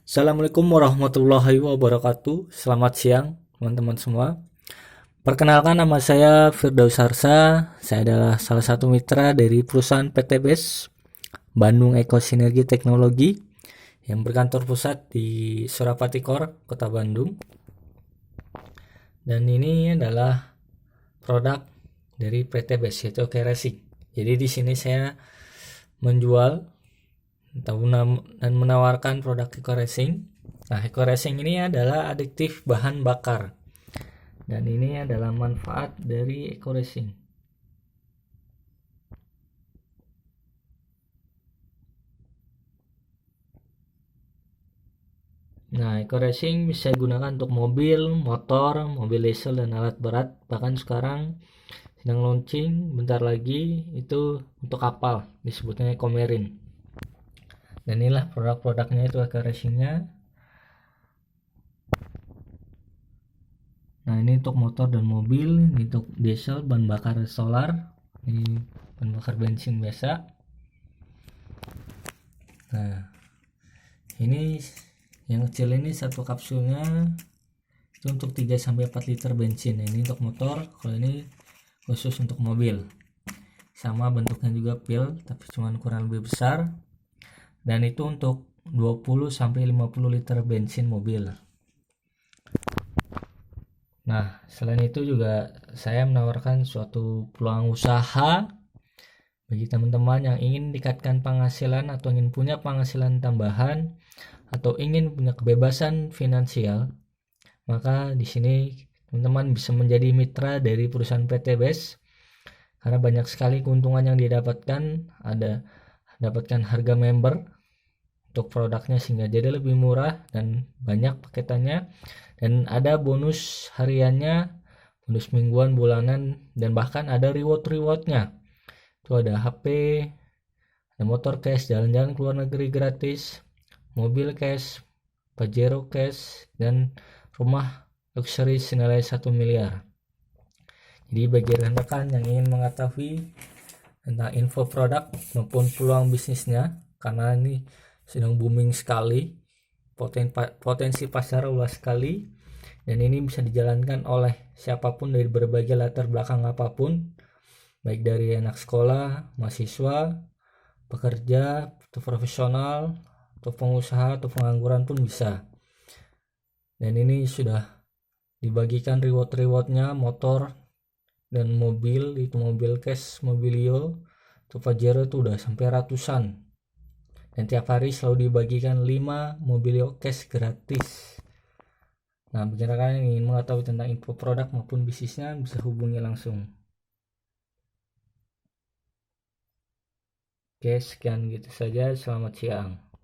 Assalamualaikum warahmatullahi wabarakatuh. Selamat siang teman-teman semua. Perkenalkan, nama saya Firdaus Harsa. Saya adalah salah satu mitra dari perusahaan PT BES Bandung Eko Sinergi Teknologi yang berkantor pusat di Surapati Core, Kota Bandung. Dan ini adalah produk dari PT BES, yaitu Oke Racing. Jadi di sini saya menjual dan menawarkan produk Eco Racing. Nah, Eco Racing ini adalah adiktif bahan bakar. Dan ini adalah manfaat dari Eco Racing. Nah, Eco Racing bisa digunakan untuk mobil, motor, mobil diesel, dan alat berat. Bahkan sekarang sedang launching bentar lagi itu untuk kapal, disebutnya Eco Marine. Dan inilah produk-produknya, itu Eco Racingnya. Nah, ini untuk motor dan mobil, ini untuk diesel, bahan bakar solar, ini bahan bakar bensin biasa. Nah, ini yang kecil ini satu kapsulnya itu untuk 3-4 liter bensin. Nah, ini untuk motor, kalau ini khusus untuk mobil. Sama bentuknya juga pil, tapi cuman kurang lebih besar. Dan itu untuk 20-50 liter bensin mobil. Nah, selain itu juga saya menawarkan suatu peluang usaha bagi teman-teman yang ingin meningkatkan penghasilan atau ingin punya penghasilan tambahan atau ingin punya kebebasan finansial. Maka di sini teman-teman bisa menjadi mitra dari perusahaan PT BES karena banyak sekali keuntungan yang didapatkan. Ada dapatkan harga member untuk produknya sehingga jadi lebih murah dan banyak paketannya, dan ada bonus hariannya, bonus mingguan, bulanan, dan bahkan ada rewardnya. Itu ada HP, ada motor cash, jalan-jalan ke luar negeri gratis, mobil cash, Pajero cash, dan rumah luxury senilai 1 miliar. Jadi bagi rekan-rekan yang ingin mengetahui tentang info produk maupun peluang bisnisnya, karena ini sedang booming sekali, potensi pasar luas sekali, dan ini bisa dijalankan oleh siapapun dari berbagai latar belakang apapun, baik dari anak sekolah, mahasiswa, pekerja, atau profesional, atau pengusaha, atau pengangguran pun bisa. Dan ini sudah dibagikan rewardnya motor dan mobil, itu mobil cash, mobilio, atau Pajero itu udah sampai ratusan. Dan tiap hari selalu dibagikan 5 mobilio cash gratis. Nah, bagi rekan yang ingin mengetahui tentang info produk maupun bisnisnya, bisa hubungi langsung. Oke, sekian gitu saja. Selamat siang.